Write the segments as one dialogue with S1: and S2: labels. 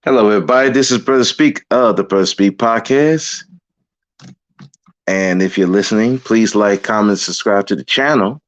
S1: Hello, everybody. This is Brother Speak of the Brother Speak podcast. And if you're listening, please like, comment, subscribe to the channel.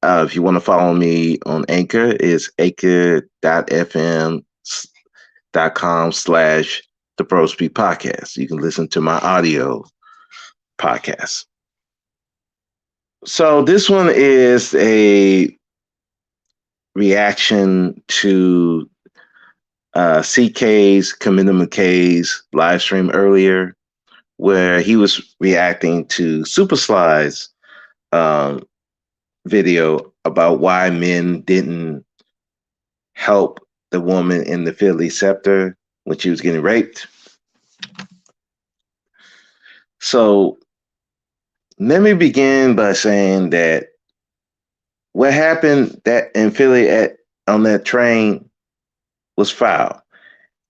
S1: If you want to follow me on Anchor, it's anchor.fm.com/ the Brother Speak podcast. You can listen to my audio podcast. So this one is a reaction to CK's, Commitment McKay's live stream earlier, where he was reacting to Supersly's video about why men didn't help the woman in the Philly Septa when she was getting raped. So let me begin by saying that what happened that in Philly on that train was foul.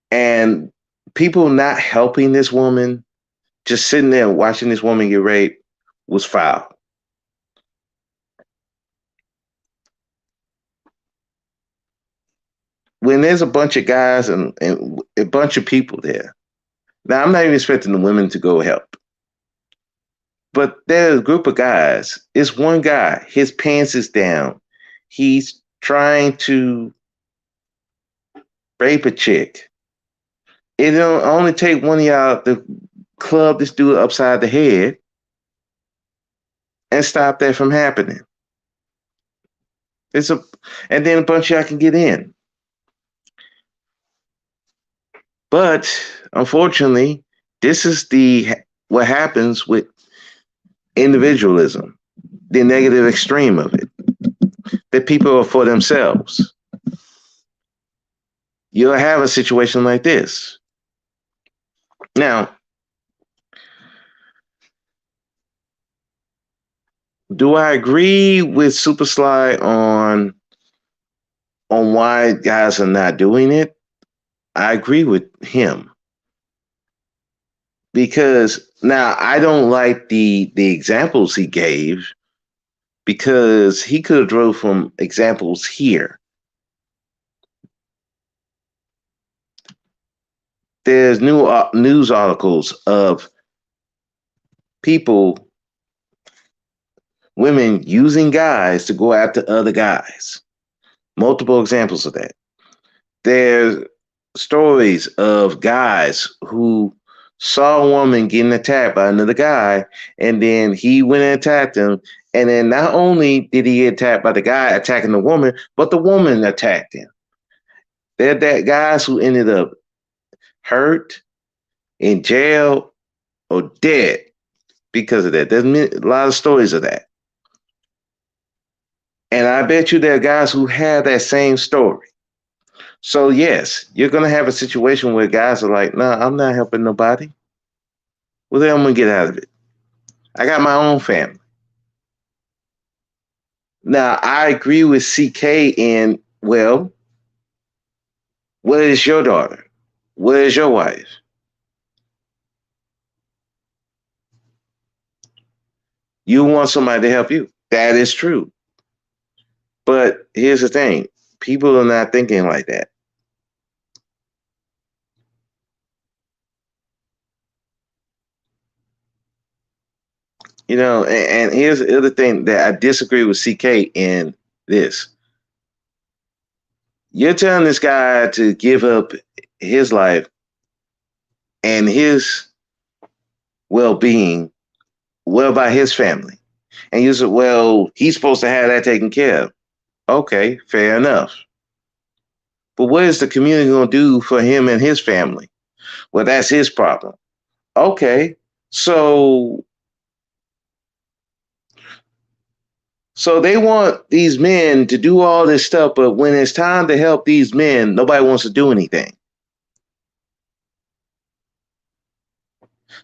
S1: And people not helping this woman, just sitting there watching this woman get raped, was foul. When there's a bunch of guys and a bunch of people there, now I'm not even expecting the women to go help, but there's a group of guys. It's one guy, his pants is down. He's trying to rape a chick. It don't only take one of y'all to club this dude upside the head and stop that from happening. And then a bunch of y'all can get in. But unfortunately, this is what happens with individualism, the negative extreme of it. That people are for themselves. You'll have a situation like this. Now, do I agree with Supersly on why guys are not doing it? I agree with him. Because now I don't like the examples he gave, because he could have drove from examples here. There's new news articles of people, women using guys to go after other guys. Multiple examples of that. There's stories of guys who saw a woman getting attacked by another guy, and then he went and attacked him. And then not only did he get attacked by the guy attacking the woman, but the woman attacked him. There are guys who ended up hurt, in jail, or dead because of that. There's a lot of stories of that. And I bet you there are guys who have that same story. So yes, you're going to have a situation where guys are like, nah, I'm not helping nobody. Well, then I'm going to get out of it. I got my own family. Now, I agree with CK in, well, what is your daughter? What is your wife? You want somebody to help you. That is true. But here's the thing. People are not thinking like that. You know, and here's the other thing that I disagree with CK in this. You're telling this guy to give up his life and his well-being, what about his family? And you said, well, he's supposed to have that taken care of. Okay, fair enough. But what is the community going to do for him and his family? Well, that's his problem. Okay, so they want these men to do all this stuff, but when it's time to help these men, nobody wants to do anything.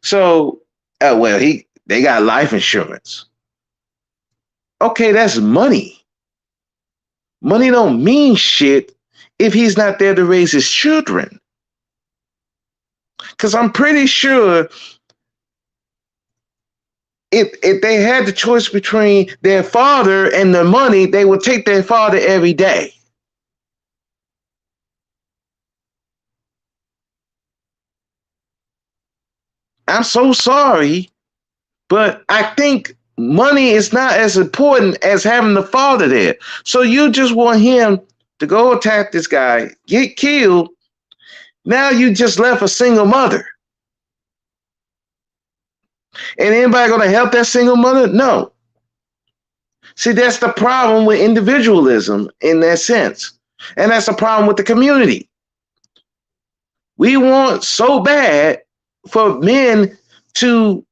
S1: So, well, they got life insurance. Okay, that's money. Money don't mean shit if he's not there to raise his children. Because I'm pretty sure if they had the choice between their father and the money, they would take their father every day. I'm so sorry, but I think money is not as important as having the father there. So you just want him to go attack this guy, get killed. Now you just left a single mother. And anybody going to help that single mother? No. See, that's the problem with individualism in that sense. And that's the problem with the community. We want so bad for men to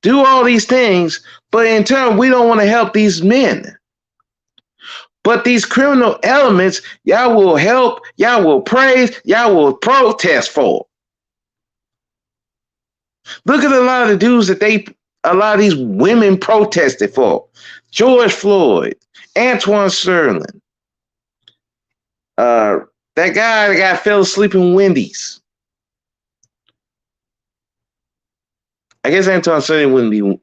S1: do all these things, but in turn, we don't want to help these men. But these criminal elements, y'all will help, y'all will praise, y'all will protest for. Look at a lot of the dudes that a lot of these women protested for. George Floyd, Antoine Sterling, that guy that fell asleep in Wendy's. I guess Antoine Sterling wouldn't be.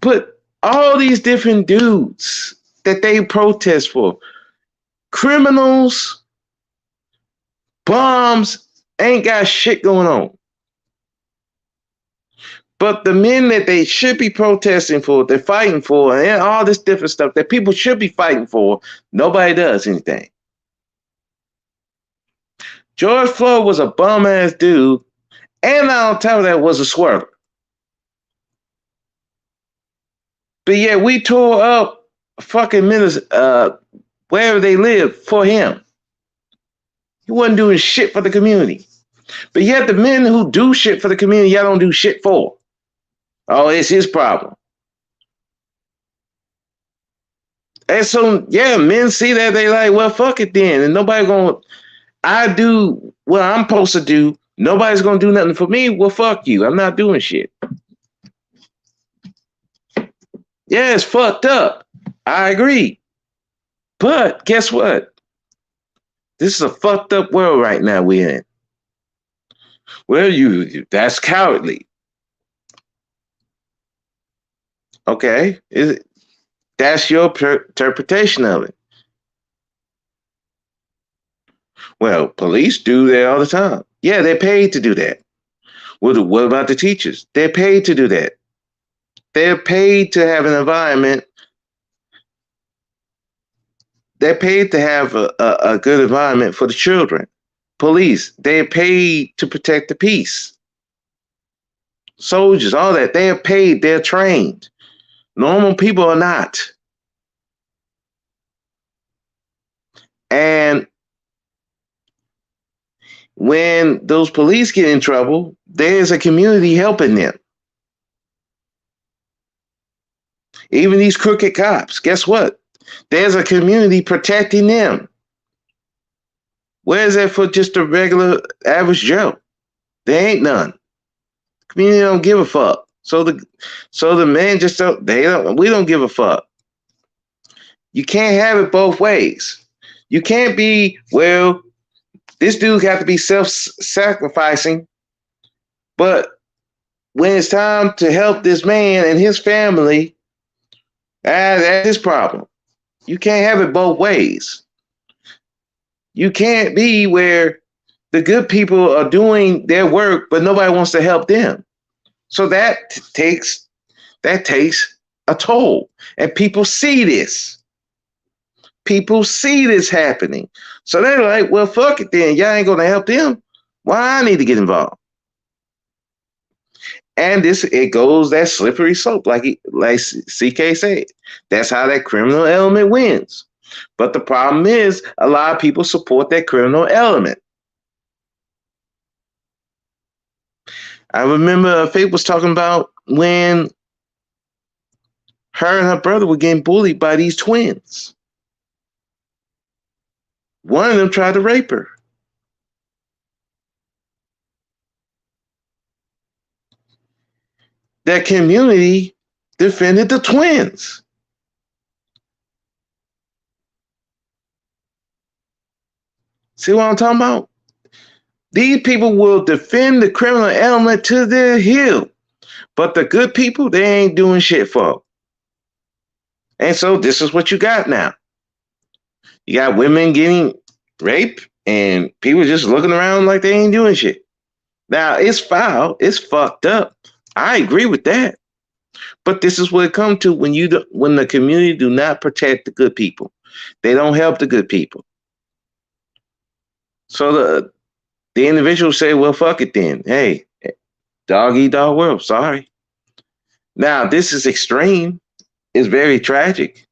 S1: But all these different dudes that they protest for, criminals, bombs, ain't got shit going on. But the men that they should be protesting for, they're fighting for, and all this different stuff that people should be fighting for, nobody does anything. George Floyd was a bum-ass dude, and on top of that was a swerver. But yet we tore up fucking Minnesota, wherever they live, for him. He wasn't doing shit for the community. But yet the men who do shit for the community, y'all don't do shit for. Oh, it's his problem. And so, yeah, men see that, they like, well, fuck it then. And nobody gonna, I do what I'm supposed to do. Nobody's gonna do nothing for me. Well, fuck you. I'm not doing shit. Yeah, it's fucked up. I agree. But guess what? This is a fucked up world right now we're in. Well, that's cowardly. Okay, that's your interpretation of it. Well, police do that all the time. Yeah, they're paid to do that. What about the teachers? They're paid to do that. They're paid to have an environment. They're paid to have a good environment for the children. Police, they're paid to protect the peace. Soldiers, all that, they're paid, they're trained. Normal people are not. And when those police get in trouble, there's a community helping them. Even these crooked cops, guess what? There's a community protecting them. Where is that for just a regular average Joe? There ain't none. The community don't give a fuck. So the men just we don't give a fuck. You can't have it both ways. You can't be, well, this dude got to be self-sacrificing, but when it's time to help this man and his family, that's his problem. You can't have it both ways. You can't be where the good people are doing their work, but nobody wants to help them. So that takes a toll. And people see this. People see this happening. So they're like, well, fuck it then. Y'all ain't going to help them. Why I need to get involved? And it goes that slippery slope, like CK said. That's how that criminal element wins. But the problem is, a lot of people support that criminal element. I remember Faith was talking about when her and her brother were getting bullied by these twins. One of them tried to rape her. That community defended the twins. See what I'm talking about? These people will defend the criminal element to their hill. But the good people, they ain't doing shit for. And so this is what you got now. You got women getting raped and people just looking around like they ain't doing shit. Now, it's foul. It's fucked up. I agree with that. But this is what it comes to when the community do not protect the good people. They don't help the good people. So the individuals say, well, fuck it then. Hey, dog eat dog world. Sorry. Now, this is extreme. It's very tragic.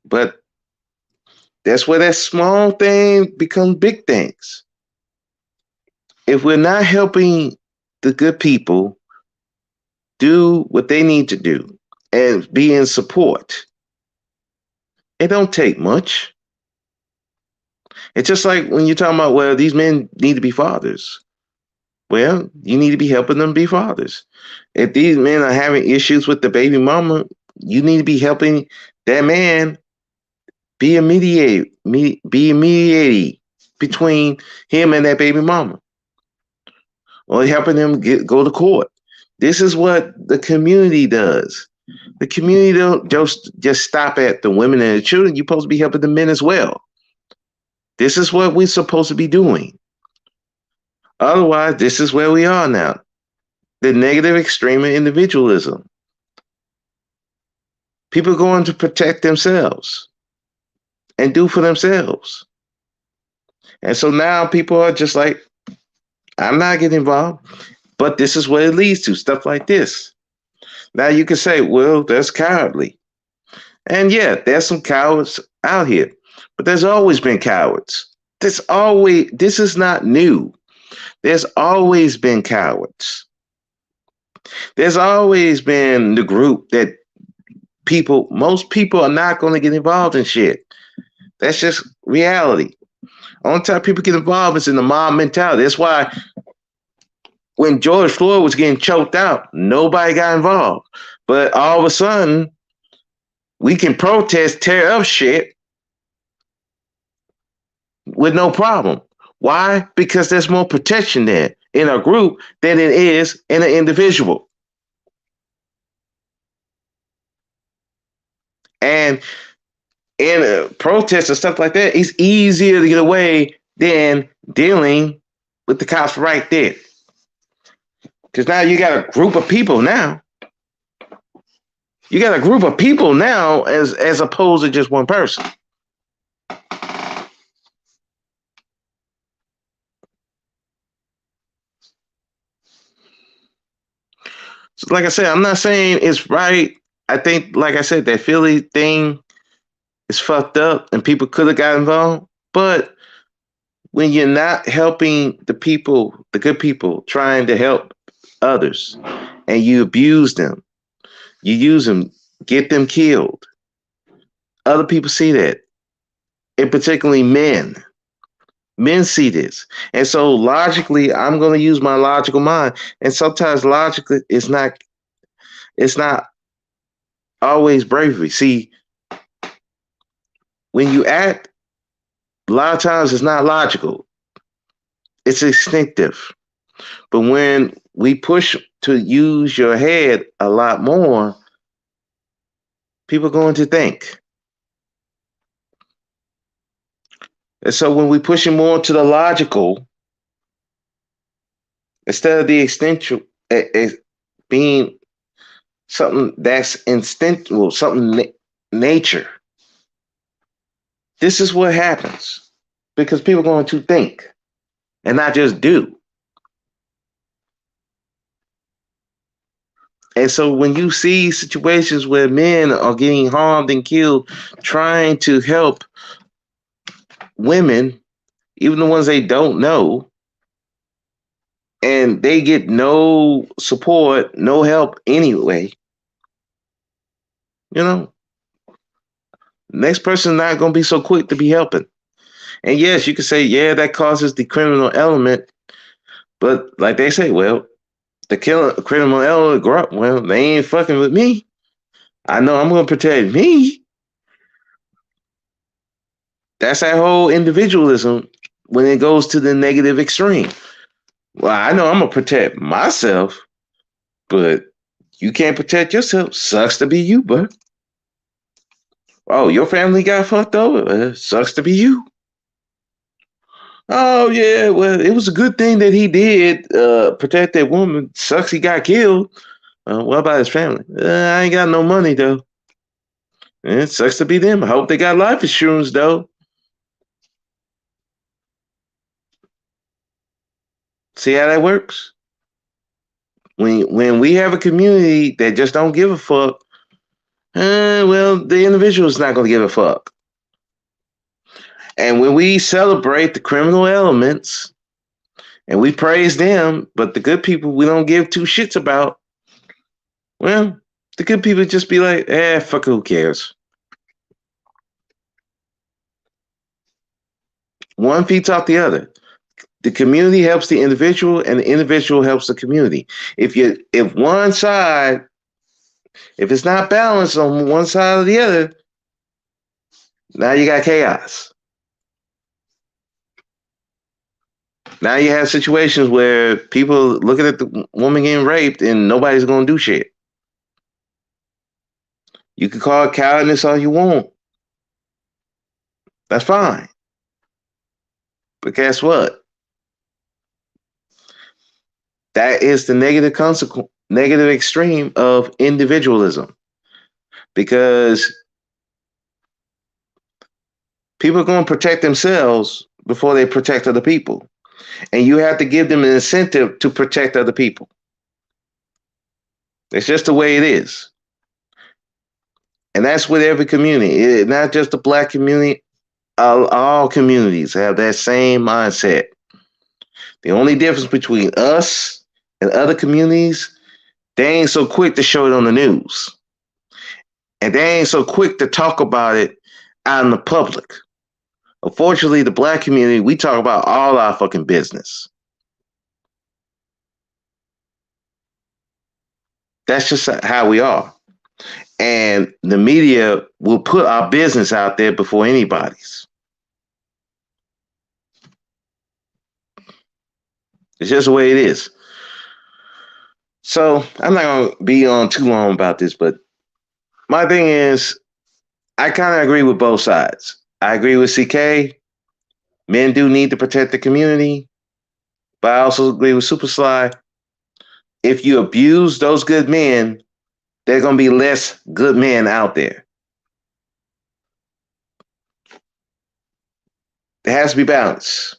S1: But that's where that small thing becomes big things. If we're not helping the good people do what they need to do and be in support, it don't take much. It's just like when you're talking about, well, these men need to be fathers. Well, you need to be helping them be fathers. If these men are having issues with the baby mama, you need to be helping that man be a mediator between him and that baby mama, or helping them go to court. This is what the community does. The community don't just stop at the women and the children. You're supposed to be helping the men as well. This is what we're supposed to be doing. Otherwise, this is where we are now. The negative extreme of individualism. People going to protect themselves and do for themselves. And so now people are just like, I'm not getting involved. But this is what it leads to, stuff like this. Now you can say, well, that's cowardly. And yeah, there's some cowards out here. But there's always been cowards. This is not new. There's always been cowards. There's always been the group that most people are not going to get involved in shit. That's just reality. Only time people get involved is in the mob mentality. That's why when George Floyd was getting choked out, nobody got involved. But all of a sudden, we can protest, tear up shit with no problem. Why? Because there's more protection there in a group than it is in an individual. And in a protest and stuff like that, it's easier to get away than dealing with the cops right there. Because now you got a group of people now. You got a group of people now as opposed to just one person. So like I said, I'm not saying it's right. I think, like I said, that Philly thing is fucked up and people could have got involved. But when you're not helping the people, the good people, trying to help others, and you abuse them, you use them, get them killed. Other people see that, and particularly men. Men see this. And so logically, I'm going to use my logical mind. And sometimes logically, it's not always bravery. See, when you act, a lot of times it's not logical. It's instinctive. But when we push to use your head a lot more, people are going to think. And so when we push it more to the logical, instead of the instinctual, being something that's instinctual, something nature, this is what happens. Because people are going to think and not just do. And so when you see situations where men are getting harmed and killed trying to help women, even the ones they don't know, and they get no support, no help anyway, next person not going to be so quick to be helping. And yes, you could say, yeah, that causes the criminal element. But like they say, well, the criminal element grow up. Well, they ain't fucking with me. I know I'm going to protect me. That's that whole individualism when it goes to the negative extreme. Well, I know I'm going to protect myself, but you can't protect yourself. Sucks to be you, bro. Oh, your family got fucked over? Sucks to be you. Oh yeah, well, it was a good thing that he did protect that woman. Sucks he got killed. What about his family? I ain't got no money though. It sucks to be them. I hope they got life insurance though. See how that works? When we have a community that just don't give a fuck, well, the individual is not gonna give a fuck. And when we celebrate the criminal elements and we praise them, but the good people we don't give two shits about, well, the good people just be like, fuck, who cares? One feeds off the other. The community helps the individual, and the individual helps the community. If one side, if it's not balanced on one side or the other, now you got chaos. Now you have situations where people looking at the woman getting raped and nobody's gonna do shit. You can call it cowardness all you want. That's fine. But guess what? That is the negative consequence, negative extreme of individualism. Because people are going to protect themselves before they protect other people. And you have to give them an incentive to protect other people. It's just the way it is. And that's with every community, not just the Black community. All communities have that same mindset. The only difference between us and other communities, they ain't so quick to show it on the news. And they ain't so quick to talk about it out in the public. Unfortunately, the Black community, we talk about all our fucking business. That's just how we are. And the media will put our business out there before anybody's. It's just the way it is. So I'm not going to be on too long about this, but my thing is, I kind of agree with both sides. I agree with CK. Men do need to protect the community, but I also agree with Supersly. If you abuse those good men, there are going to be less good men out there. There has to be balance.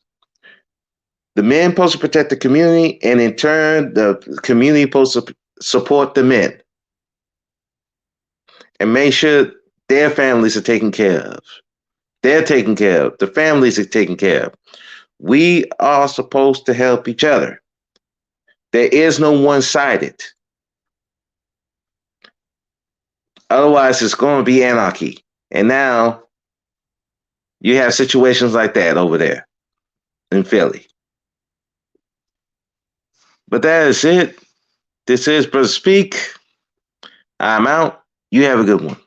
S1: The men supposed to protect the community, and in turn, the community supposed to support the men and make sure their families are taken care of. They're taken care of. The families are taken care of. We are supposed to help each other. There is no one-sided. Otherwise, it's going to be anarchy. And now you have situations like that over there in Philly. But that is it. This is Brother Speak. I'm out. You have a good one.